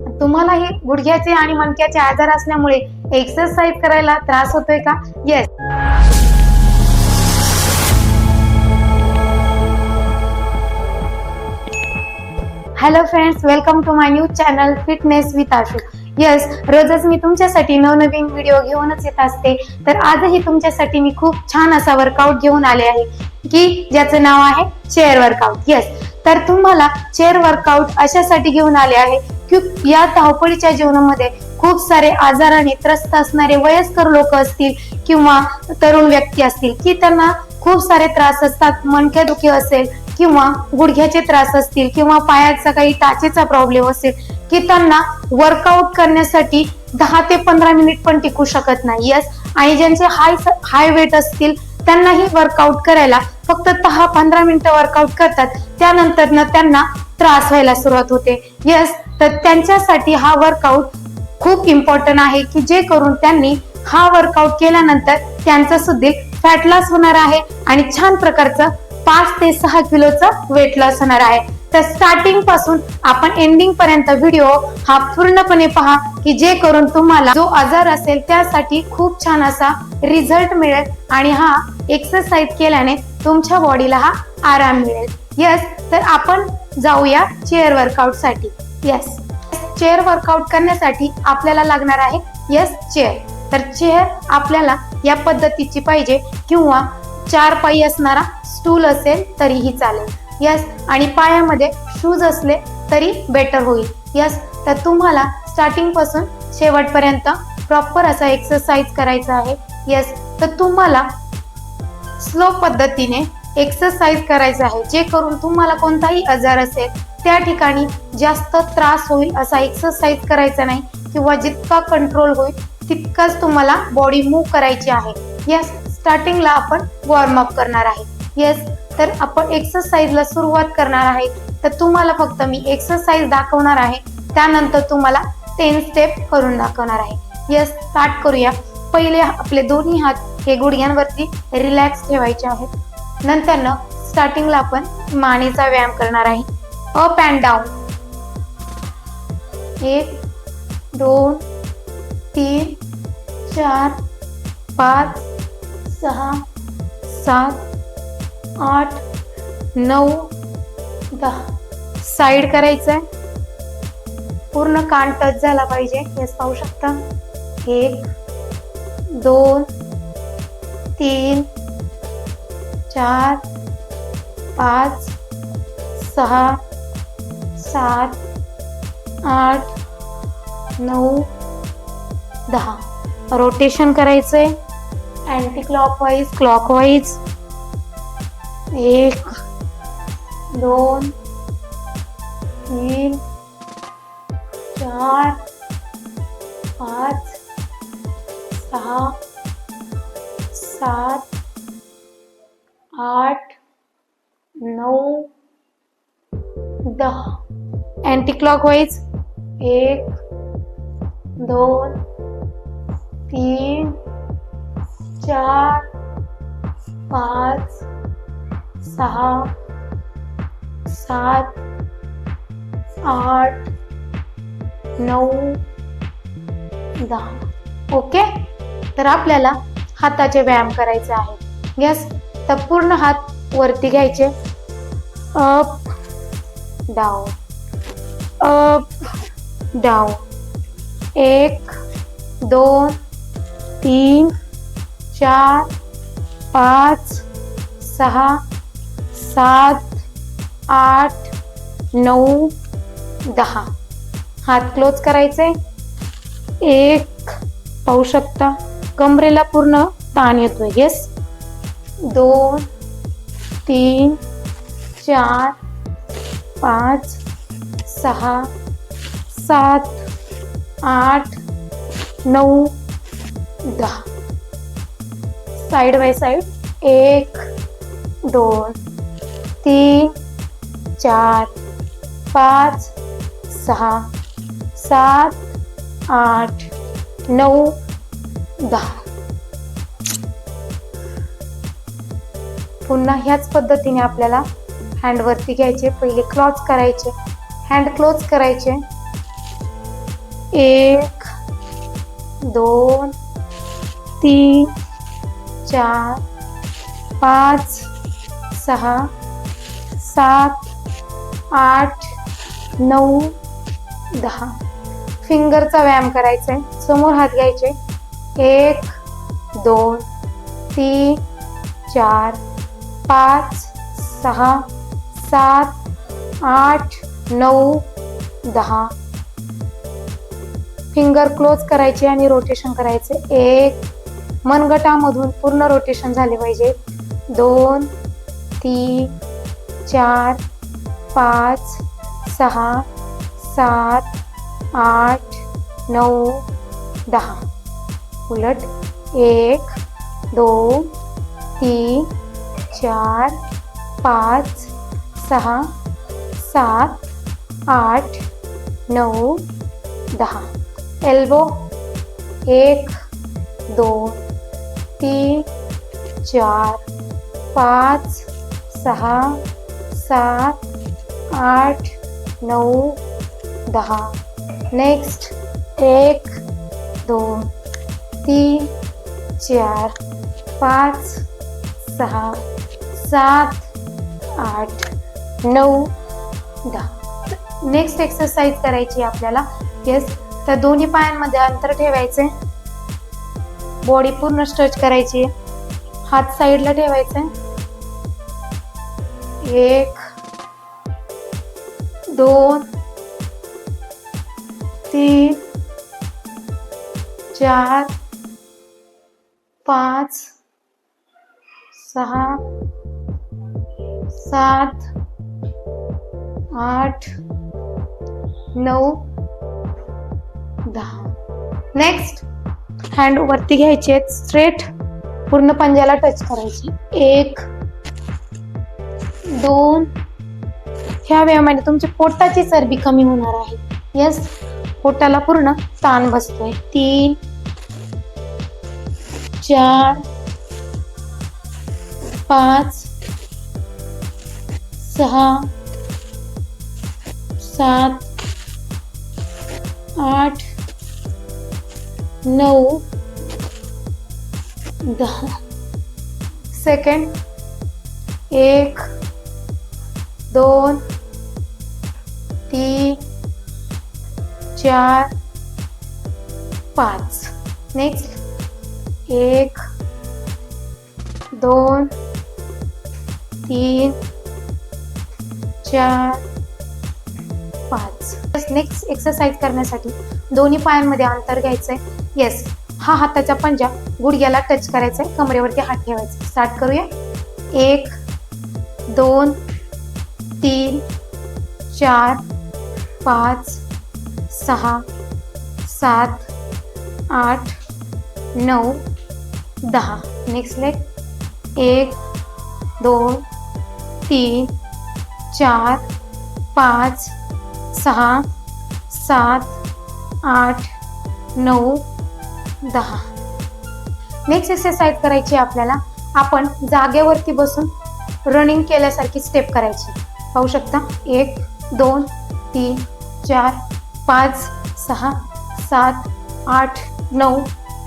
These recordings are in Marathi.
तुम्हालाही गुडघ्याचे आणि मणक्याचे आजार असल्यामुळे एक्सरसाइज करायला त्रास होतोय का? Yes. Hello friends, welcome to my new channel fitness with Ashu. Yes, रोजच मी तुमच्यासाठी नवनवीन व्हिडिओ घेऊनच येत असते. तर आजही तुमच्यासाठी मी खूप छान असा वर्कआउट घेऊन आले आहे की ज्याचं नाव आहे चेअर वर्कआउट. यस, तर तुम्हाला चेअर वर्कआउट अशासाठी घेऊन आले आहे की या धावपळीच्या जीवनामध्ये खूप सारे आजाराने त्रस्त असणारे वयस्कर लोक असतील किंवा तरुण व्यक्ती असतील की त्यांना खूप सारे त्रास असतात. मणकेदुखी असेल किंवा गुडघ्याचे त्रास असतील किंवा पायाचा काही टाचेचा प्रॉब्लेम असेल की त्यांना वर्कआउट करण्यासाठी 10 ते 15 मिनिट पण टिकू शकत नाही. यस, आणि ज्यांचे हाय वेट असतील त्यांनाही वर्कआउट करायला फक्त 10-15 मिनिटं वर्कआउट करतात, त्यानंतर त्यांना त्रास व्हायला सुरुवात होते. यस, तर त्यांच्यासाठी हा वर्कआउट खूप इम्पॉर्टंट आहे की जे करून त्यांनी हा वर्कआउट केल्यानंतर त्यांचा सुद्धा फॅट लॉस होणार आहे आणि छान प्रकारचं 5 ते 6 किलोचा वेट लॉस होणार आहे. तर स्टार्टिंग पासून आपण एंडिंग पर्यंत व्हिडिओ हा पूर्णपणे पहा की जे करून तुम्हाला जो आजार असेल त्यासाठी खूप छान असा रिझल्ट मिळेल आणि हा एक्सरसाइज केल्याने तुमच्या बॉडीला हा आराम मिळेल. यस, तर आपण जाऊया चेअर वर्कआउट साठी. यस, चेअर वर्कआउट करण्यासाठी आपल्याला लागणार आहे चेअर. तर चेअर आपल्याला या पद्धतीची पाहिजे किंवा 4 पायी असणारा स्टूल असेल तरीही चालेल. यस, आणि पायामध्ये शूज असले तरी बेटर होईल. यस, तर तुम्हाला स्टार्टिंग पासून शेवटपर्यंत प्रॉपर असा एक्सरसाइज करायचा आहे. यस, तर तुम्हाला स्लो पद्धतीने एक्सरसाइज करायचा आहे जे करून तुम्हाला कोणताही आजार असेल त्या ठिकाणी जास्त त्रास होईल असा एक्सरसाइज करायचा नाही किंवा जितका कंट्रोल होईल तितकाच तुम्हाला बॉडी मूव्ह करायची आहे. यस, स्टार्टिंगला आपण वॉर्म अप करणार आहे. यस, तर आपण एक्सरसाइजला सुरुवात करणार आहे. तर तुम्हाला फक्त मी एक्सरसाइज दाखवणार आहे, त्यानंतर तुम्हाला 10 स्टेप करून दाखवणार आहे. यस, स्टार्ट करूया. पहिले आपले दोन्ही हात हे गुडघ्यांवरती रिलॅक्स ठेवायचे आहेत. नंतर स्टार्टिंगला आपण मानेचा व्यायाम करणार आहे. Up and down. 1 2 3 4 5 6 7 8 9 10. साईड करायचंय, पूर्ण कान टच झाला पाहिजे. हेच पाहू शकता. 1 2 3 4 5 6 7 8 9 10. रोटेशन करायचंय anti clockwise clockwise. 1 2 3 4 5 6 7 8 9 10. Anti clockwise. 1 2 3 4 5 6 7 8 9 10. Okay, तर आपल्याला हाताचे व्यायाम करायचे आहे. यस, तर पूर्ण हात वरती घ्यायचे. Up down up down. 1 2 3 4 5 6 7 8 9 10. हात क्लोज करायचे. 1 पाहू शकता कमरेला पूर्ण ताण येतोय. येस. 2 3 4 5 6 7 8 9 10. Side by side. 1 2 3 4 5 6 7 8 9 10. पुन्हा ह्याच पद्धतीने आपल्याला हँड वरती घ्यायचे. पहिले क्लोज करायचे, हँड क्लोज करायचे. 1 2 3 4 5 6 7 8 9 10. फिंगरचा व्यायाम करायचा आहे. समोर हात घ्यायचे. 1 2 3 4 5 6 7 8 9 10. फिंगर क्लोज करायचे आणि रोटेशन करायचे. 1 मनगटामधून पूर्ण रोटेशन झाले पाहिजे. 2 3 4 5 6 7 8 9 10. उलट 1 2 3 4 5 6 7 8 9 10. एल्बो 1 2 3 4 5 6 7 8 9 10. नेक्स्ट 1 2 3 4 5 6 7 8 9 10. नेक्स्ट एक्सरसाइज करायची आपल्याला. येस, तर दोन्ही पायांमध्ये अंतर ठेवायचे. बॉडी पूर्ण स्ट्रेच करायची. हात साईडला ठेवायचे. 1 2 3 4 5 6 7 8 9 10. नेक्स्ट हँड वरती घ्यायचे, स्ट्रेट पूर्ण पंजाला टच करायची. 1 2. ह्या व्यायामाने तुमची पोटाची चरबी कमी होणार आहे. यस, पोटाला पूर्ण ताण बसतोय. 3 4 5 6 7 8 9 10. सेकंड 1 2 3 4 5. नेक्स्ट 1 2 3 4 5. नेक्स्ट एक्सरसाइज करण्यासाठी दोन्ही पायांमध्ये अंतर घ्यायचंय. येस, हा हाताचा पंजा गुडघ्याला टच करायचा आहे. कमरेवरती हात ठेवायचे. स्टार्ट करूया. 1 2 3 4 5 6 7 8 9 10. Next leg 1 2 3 4 5 6 7 8 9 10. नेक्स्ट एक्सरसाइज करायची आपल्याला. आपण जागेवरती बसून रनिंग केल्यासारखी स्टेप करायची. पाहू शकता. 1 2 3 4 5 6 7 8 9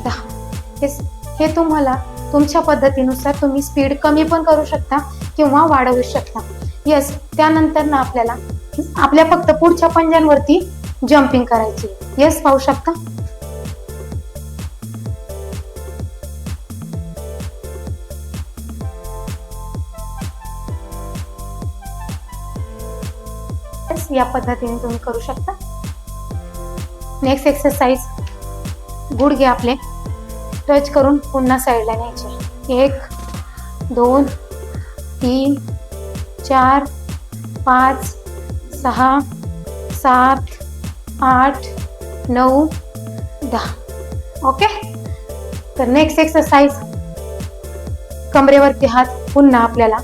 10. हे तुम्हाला तुमच्या पद्धतीनुसार तुम्ही स्पीड कमी पण करू शकता किंवा वाढवू शकता. यस, त्यानंतर ना आपल्याला आपल्या फक्त पुढच्या पंजांवरती जम्पिंग करायची. यस, पाहू शकता. या पद्धतीने तुम्ही करू शकता. नेक्स्ट एक्सरसाइज, गुडघे आपले टच करून पुन्हा साईडला न्यायचे. 1 2 3 4 5 6 7 8 9 10. ओके. तर नेक्स्ट एक्सरसाइज, कमरेवरती हात पुन्हा आपल्याला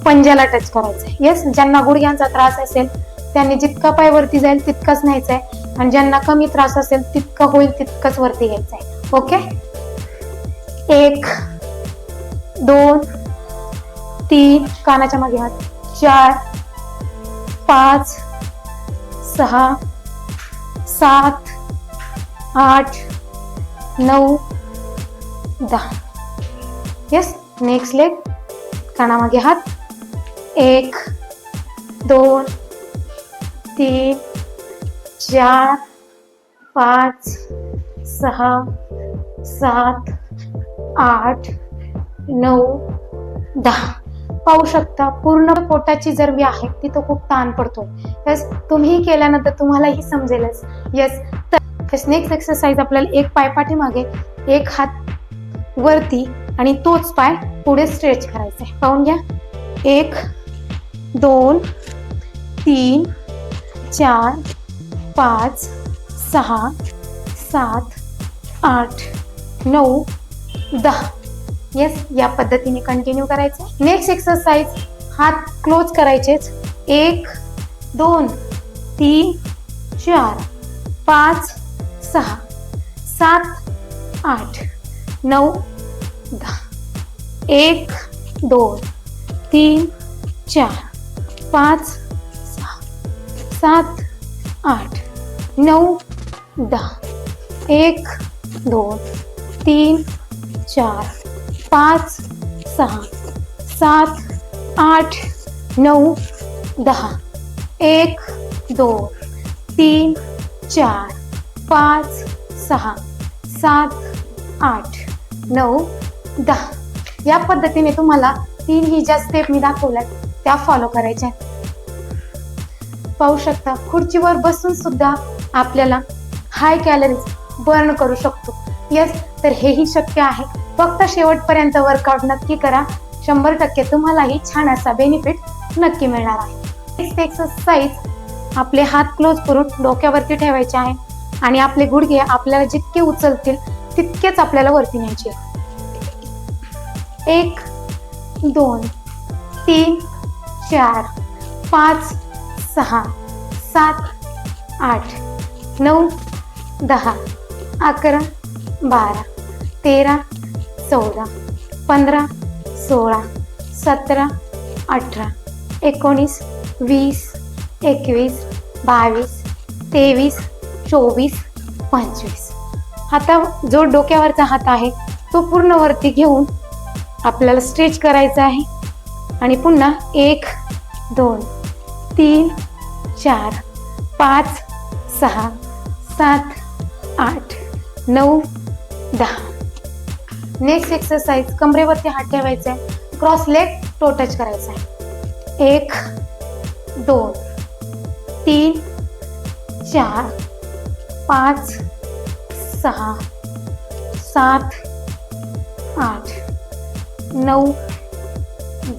पंजाला टच करायचा आहे. येस, ज्यांना गुडघ्यांचा त्रास असेल त्यांनी जितका पाय वरती जाईल तितकाच न्यायचा आहे आणि ज्यांना कमी त्रास असेल तितका होईल तितकंच वरती घ्यायचं आहे. ओके. 1 2 3 कानाच्या मागे हात, 4 5 6 7 8 9 10. येस. नेक्स्ट लेग, कानामागे हात. 1 2 3 4 5 6 7 8 9 10. पाहू शकता पूर्ण पोटाची चरबी आहे तिथं खूप ताण पडतो. यस, तुम्ही केल्यानंतर तुम्हालाही समजेलच. यस. तर नेक्स्ट एक्सरसाइज, आपल्याला एक पाय पाठीमागे, एक हात वरती आणि तोच पाय पुढे स्ट्रेच करायचा आहे. पाहून घ्या. 1 2 3 4 5 6 7 8 9 10. येस, या पद्धतीने कंटिन्यू करायचं. नेक्स्ट एक्सरसाइज, हात क्लोज करायचेच. 1 2 3 4 5 6 7 8 9 10. 1 2 3 4 5 6 7 8 9 10. 1 2 3 4 5 6 7 8 9 10. 1 2 3 4 5 6 7 8 9 10. या पद्धतीने तुम्हाला तीनही ज्या स्टेप मी दाखवल्यात त्या फॉलो करायच्या. पाहू शकता खुर्चीवर बसून सुद्धा आपल्याला हाय कॅलरीज बर्न करू शकतो. यस, तर हेही शक्य आहे. फक्त शेवटपर्यंत वर्कआउट नक्की करा. 100% तुम्हालाही छान असा बेनिफिट नक्की मिळणार आहे. नेक्स्ट एक्सरसाइज, आपले हात क्लोज करून डोक्यावरती ठेवायचे आहे आणि आपले गुडघे आपल्याला जितके उचलतील तितकेच आपल्याला वरती न्यायचे. 1 2 3 4 5 6 7 8 9 10 11 12 13 14 15 16 17 18 19 20 21 22 23 24 25. आता जो डोक्यावरचा हात आहे तो पूर्ण वरती घेऊन आपल्याला स्ट्रेच करायचा आहे आणि पुन्हा 1 2 3 4 5 6 7 8 9 10. नेक्स्ट एक्सरसाइज, कमरेवरती हात ठेवायचा आहे, क्रॉस लेग टो टच करायचा आहे. 1 2 3 4 5 6 7 8 9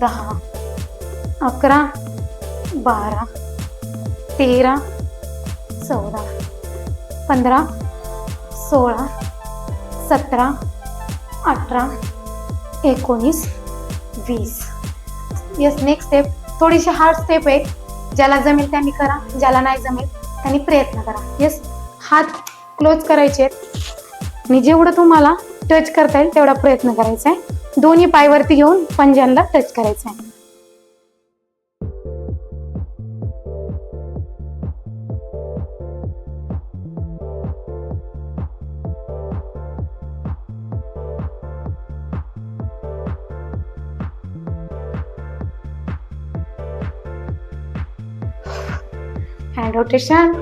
10 11 12 13 14 15 16 17 18 19 20. येस. नेक्स्ट स्टेप थोडीशी हार्ड स्टेप आहे. ज्याला जमेल त्यांनी करा, ज्याला नाही जमेल त्यांनी प्रयत्न करा. येस. हात क्लोज करायचे आणि जेवढं तुम्हाला टच करता येईल तेवढा प्रयत्न करायचा आहे. दोन्ही पायवरती घेऊन पंजांना टच करायचं आहे. Hand rotation.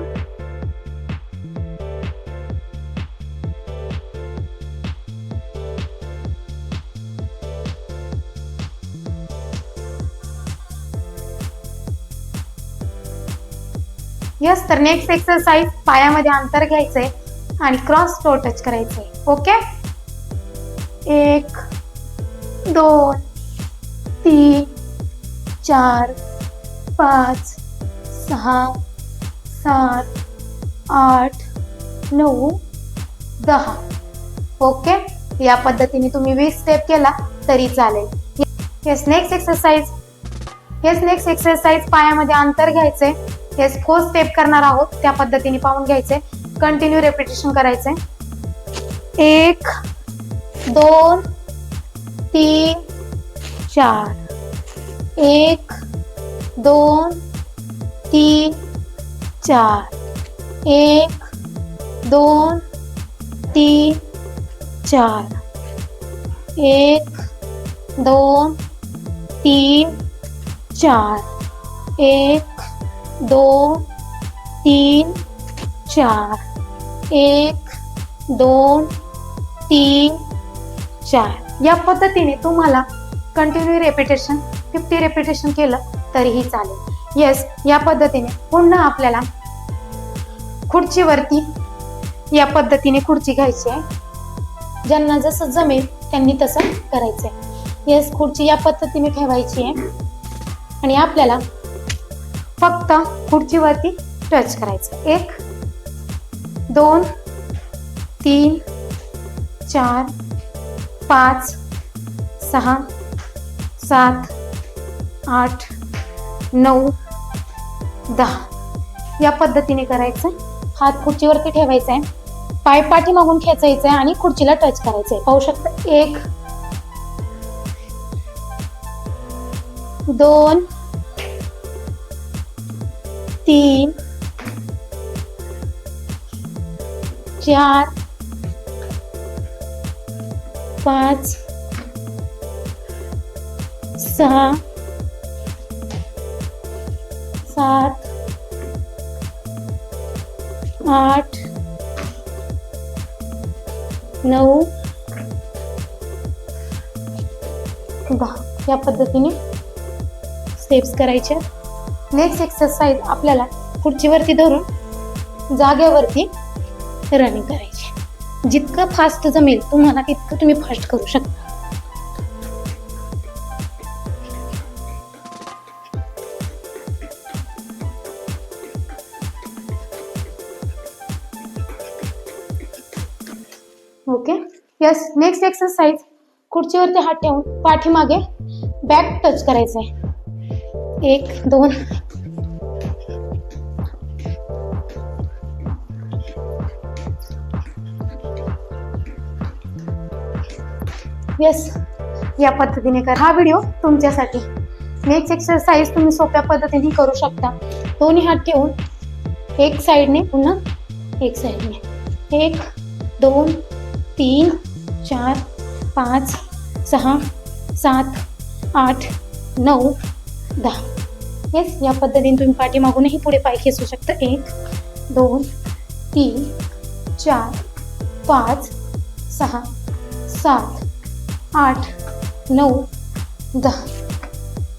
यस. तर नेक्स्ट एक्सरसाइज, पायामध्ये अंतर घ्यायचंय आणि क्रॉस टो टच करायचंय. ओके. 1 2 3 4 5 6 7 8 9 10. ओके. या पद्धतीने तुम्ही 20 स्टेप केला तरी चालेल. Yes. Next exercise. Yes. Next exercise, पायामध्ये अंतर घ्यायचंय. येस. 4 स्टेप करणार आहोत, त्या पद्धतीने पाहून घ्यायचंय. कंटिन्यू रेपिटेशन करायचंय. 1 2 3 4 1 2 3 4 1 2 3 4 1 2 3 4 1 2 3 4 1 2 3 4 या पद्धतीने तुम्हाला कंटिन्यू रेपिटेशन 50 रेपिटेशन केलं तरीही चालेल. येस, या पद्धतीने पुन्हा आपल्याला खुर्चीवरती या पद्धतीने खुर्ची घ्यायची आहे. ज्यांना जसं जमेल त्यांनी तसं करायचं आहे. येस, खुर्ची या पद्धतीने ठेवायची आहे आणि आपल्याला फक्त खुर्चीवरती टच करायचं. 1 2 3 4 5 6 7 8 9 10 या पद्धतीने करायचं. हात खुर्चीवरती ठेवायचा आहे, पाय पाठीमागून खेचायचा आहे आणि खुर्चीला टच करायचंय. पाहू शकता. 1 2 3 4 5 6 7 8 9 10 या पद्धतीने स्टेप्स करायचे. नेक्स्ट एक्सरसाइज आपल्याला खुर्चीवरती धरून जागेवरती रनिंग करायची. जितकं फास्ट जमेल तुम्हाला तितकं तुम्ही फास्ट करू शकता. ओके. यस, नेक्स्ट एक्सरसाइज खुर्चीवरती हात ठेवून पाठीमागे बॅक टच करायचं आहे. 1 2 यस, या पद्धतीने करा. हा व्हिडिओ तुमच्यासाठी. नेक्स्ट एक्सरसाइज तुम्ही सोप्या पद्धतीने करू शकता. दोन्ही हात ठेवून एक साइडने पुन्हा एक साइडने. 1 2 3 4 5 6 7 8 9 10. येस, या पद्धतीने तुम्ही पाठीमागूनही पुढे पाय खेचू शकता. 1 2 3 4 5 6 7 8 9 10.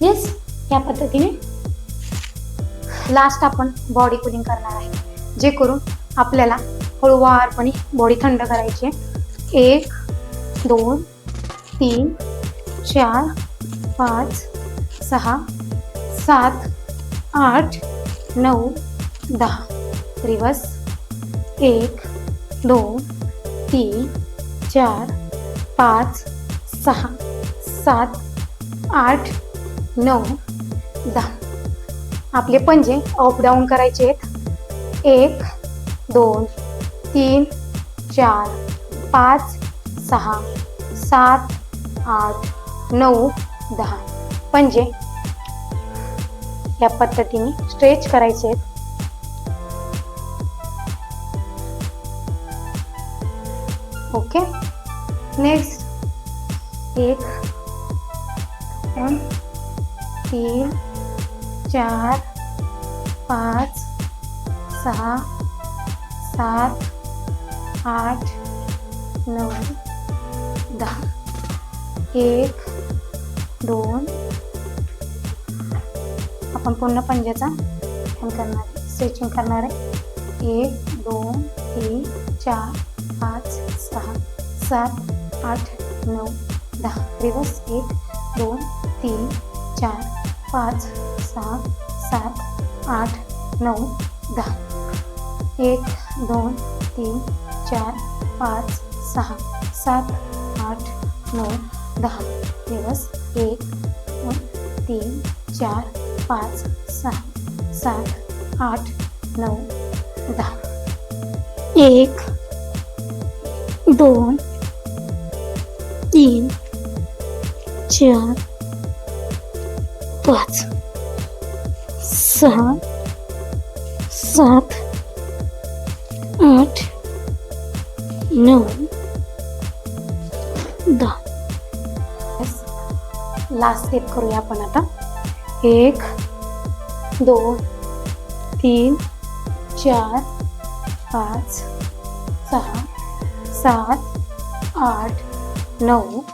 येस, या पद्धतीने लास्ट आपण बॉडी कुलिंग करणार आहे, जे करून आपल्याला हळूवारपणे बॉडी थंड करायची आहे. 1 2 3 4 5 6 7 8 9 10. रिवर्स. 1 2 3 4 5 6 7 8 9 10. आपले पंजे अप डाऊन करायचे आहेत. 1 2 3 4 5 6 7 8 9 10. पंजे या पद्धतीने स्ट्रेच करायचे आहेत. ओके. नेक्स्ट 1 2 3 4 5 6 7 8 9 10. 1 2 आपण पुन्हा पंजाचा करणार आहे, स्ट्रेचिंग करणार आहे. 1 2 3 4 5 6 7 8 9 10. रिवर्स. 1 2 3 4 5 6 7 8 9 10. 1 2 3 4 5 6 7 8 9 10. रिवर्स. 1 2 3 4 5 6 7 8 9 10. 1 2 3 4 5 6 7 8 9 10. लास्ट स्टेप करूया आपण आता. 1 2 3 4 5 6 7 8 9.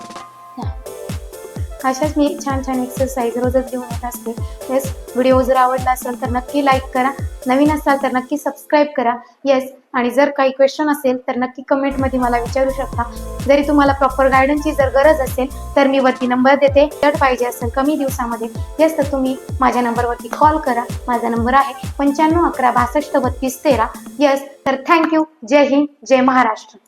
अशाच मी छान छान एक्सरसाइज रोजच घेऊन येत असते. येस, व्हिडिओ जर आवडला असेल तर नक्की लाईक करा, नवीन असाल तर नक्की सबस्क्राईब करा. येस, आणि जर काही क्वेश्चन असेल तर नक्की कमेंटमध्ये मला विचारू शकता. जरी तुम्हाला प्रॉपर गायडन्सची जर गरज असेल तर मी वरती नंबर देते. जर पाहिजे असेल कमी दिवसामध्ये, येस, तर तुम्ही माझ्या नंबरवरती कॉल करा. माझा नंबर आहे 95 11 62 32 13. येस, तर थँक्यू. जय हिंद, जय महाराष्ट्र.